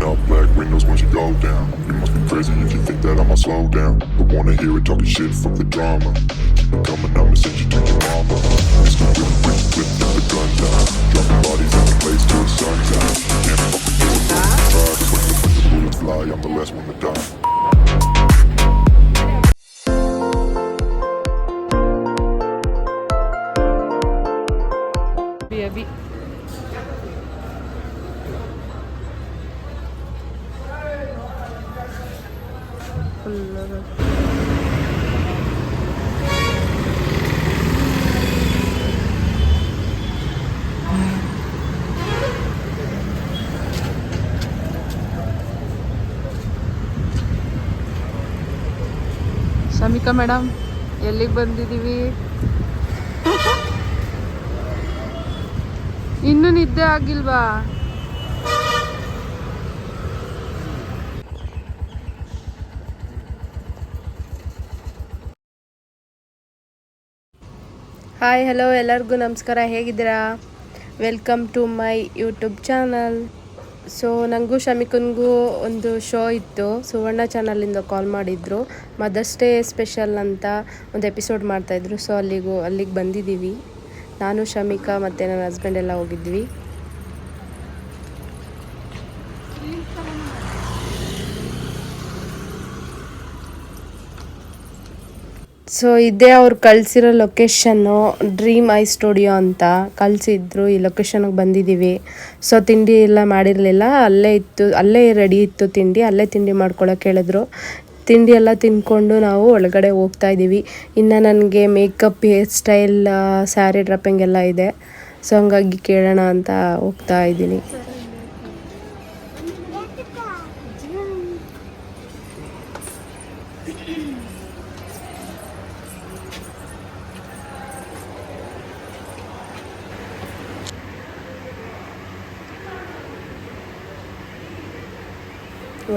up black windows once you go down. You must be crazy if you think that I'ma slow down. Don't wanna hear it talking shit, fuck the drama. Keep it coming, I'ma send you to your mama. It's gonna whip, whip, flip the gun down. Dropping bodies in the place till the sun's out. Can't fucking do it, don't try. Cause when the bullets fly, I'm the last one to die. अभी Shamika madam ಎಲ್ಲಿಗೆ ಬಂದಿದ್ದೀವಿ? ಇನ್ನೂ ನಿದ್ದೆ ಆಗಿಲ್ವಾ? Hi hello ಎಲ್ಲರಿಗೂ ನಮಸ್ಕಾರ, ಹೇಗಿದ್ದೀರಾ? Welcome to my YouTube channel. So ನನಗೂ ಶಮಿಕನಿಗೂ ಒಂದು ಶೋ ಇತ್ತು, ಸುವರ್ಣ ಚಾನಲಿಂದ ಕಾಲ್ ಮಾಡಿದ್ರು. ಮದರ್ಸ್ ಡೇ ಸ್ಪೆಷಲ್ ಅಂತ ಒಂದು ಎಪಿಸೋಡ್ ಮಾಡ್ತಾಯಿದ್ರು. ಸೊ ಅಲ್ಲಿಗೆ ಬಂದಿದ್ದೀವಿ. ನಾನು ಶಮಿಕಾ ಮತ್ತು ನನ್ನ ಹಸ್ಬೆಂಡ್ ಎಲ್ಲ ಹೋಗಿದ್ವಿ. ಸೊ ಇದೇ ಅವ್ರು ಕಳಿಸಿರೋ ಲೊಕೇಶನ್ನು, ಡ್ರೀಮ್ ಐ ಸ್ಟುಡಿಯೋ ಅಂತ ಕಳಿಸಿದ್ರು. ಈ ಲೊಕೇಶನ್ಗೆ ಬಂದಿದ್ದೀವಿ. ಸೊ ತಿಂಡಿ ಎಲ್ಲ ಮಾಡಿರಲಿಲ್ಲ, ಅಲ್ಲೇ ರೆಡಿ ಇತ್ತು ತಿಂಡಿ. ಅಲ್ಲೇ ತಿಂಡಿ ಮಾಡ್ಕೊಳಕ್ಕೆ ಹೇಳಿದ್ರು. ತಿಂಡಿ ಎಲ್ಲ ತಿಂದ್ಕೊಂಡು ನಾವು ಒಳಗಡೆ ಹೋಗ್ತಾ ಇದ್ದೀವಿ. ಇನ್ನು ನನಗೆ makeup, hair style, sari dropping ಎಲ್ಲ ಇದೆ. ಸೊ ಹಂಗಾಗಿ ಕೇಳೋಣ ಅಂತ ಹೋಗ್ತಾ ಇದ್ದೀನಿ.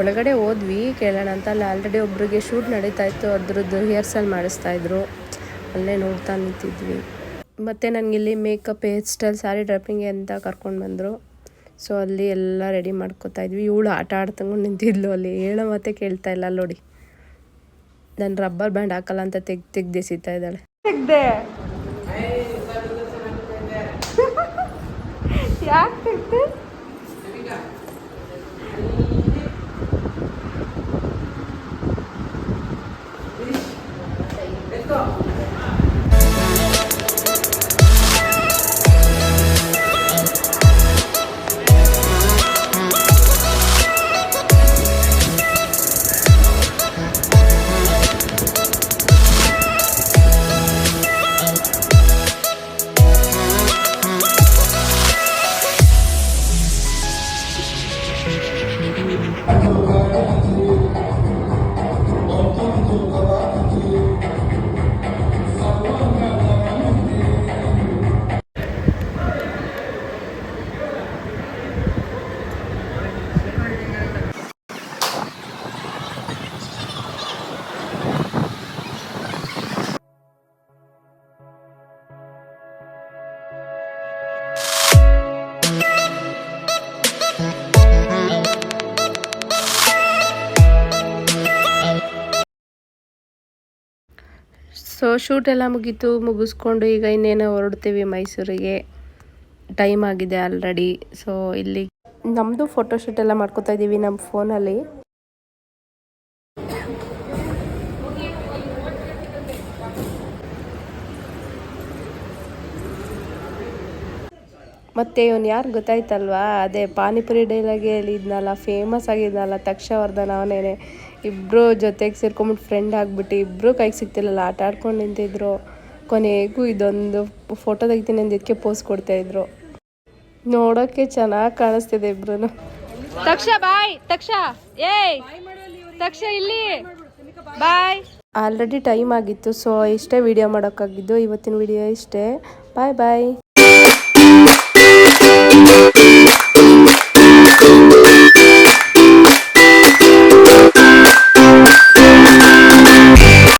ಒಳಗಡೆ ಹೋದ್ವಿ ಕೇಳೋಣ ಅಂತ. ಅಲ್ಲಿ ಆಲ್ರೆಡಿ ಒಬ್ರಿಗೆ ಶೂಟ್ ನಡೀತಾ ಇತ್ತು, ಅದ್ರದ್ದು ಹೇರ್ ಸ್ಟೈಲ್ ಮಾಡಿಸ್ತಾಯಿದ್ರು. ಅಲ್ಲೇ ನೋಡ್ತಾ ನಿಂತಿದ್ವಿ. ಮತ್ತು ನನಗಿಲ್ಲಿ makeup, hair style, sari draping ಅಂತ ಕರ್ಕೊಂಡು ಬಂದರು. ಸೊ ಅಲ್ಲಿ ಎಲ್ಲ ರೆಡಿ ಮಾಡ್ಕೋತಾ ಇದ್ವಿ. ಇವಳು ಆಟ ಆಡ್ತಂಗೂ ನಿಂತಿದ್ಲು ಅಲ್ಲಿ. ಹೇಳೋ ಮತ್ತೆ ಕೇಳ್ತಾ ಇಲ್ಲ ನೋಡಿ. ನಾನು ರಬ್ಬರ್ ಬ್ಯಾಂಡ್ ಹಾಕಲ್ಲ ಅಂತ ತೆಗ್ದೆಸಿತಾ ಇದ್ದಾಳೆ. ತೆಗ್ದೆ ಯಾಕೆ ತೆಗ್ದೆ? ಸೊ ಶೂಟ್ ಎಲ್ಲ ಮುಗಿಸ್ಕೊಂಡು ಈಗ ಇನ್ನೇನೋ ಹೊರಡ್ತೀವಿ ಮೈಸೂರಿಗೆ. ಟೈಮ್ ಆಗಿದೆ ಆಲ್ರೆಡಿ. ಸೊ ಇಲ್ಲಿ ನಮ್ಮದು ಫೋಟೋಶೂಟ್ ಎಲ್ಲ ಮಾಡ್ಕೋತಾ ಇದ್ದೀವಿ ನಮ್ಮ ಫೋನಲ್ಲಿ. ಮತ್ತು ಇವನು ಯಾರು ಗೊತ್ತಾಯ್ತಲ್ವಾ? ಅದೇ ಪಾನಿಪುರಿ ಡೈಲಾಗೆ ಹೇಳಿದ್ನಲ್ಲ, ಫೇಮಸ್ ಆಗಿದ್ನಲ್ಲ ತಕ್ಷವರ್ಧನ, ಅವನೇನೆ. ಇಬ್ಬರು ಜೊತೆಗೆ ಸೇರ್ಕೊಂಬಿಟ್ಟು ಫ್ರೆಂಡ್ ಆಗಿಬಿಟ್ಟು ಇಬ್ಬರು ಕೈಗೆ ಸಿಗ್ತಿಲ್ಲಲ್ಲ, ಆಟ ಆಡ್ಕೊಂಡು ನಿಂತಿದ್ರು. ಕೊನೆಗೂ ಇದೊಂದು ಫೋಟೋ ತೆಗಿತೀನಿ ಅಂದಿದ್ದಕ್ಕೆ ಪೋಸ್ ಕೊಡ್ತಾಯಿದ್ರು. ನೋಡೋಕ್ಕೆ ಚೆನ್ನಾಗಿ ಕಾಣಿಸ್ತಿದೆ ಇಬ್ರು. ತಕ್ಷ ಬಾಯ್, ತಕ್ಷ ಏಯ್ ತಕ್ಷ ಇಲ್ಲಿ ಬಾಯ್. ಆಲ್ರೆಡಿ ಟೈಮ್ ಆಗಿತ್ತು. ಸೊ ಇಷ್ಟೇ ವಿಡಿಯೋ ಮಾಡೋಕ್ಕಾಗಿದ್ದು. ಇವತ್ತಿನ ವಿಡಿಯೋ ಇಷ್ಟೇ. ಬಾಯ್ ಬಾಯ್.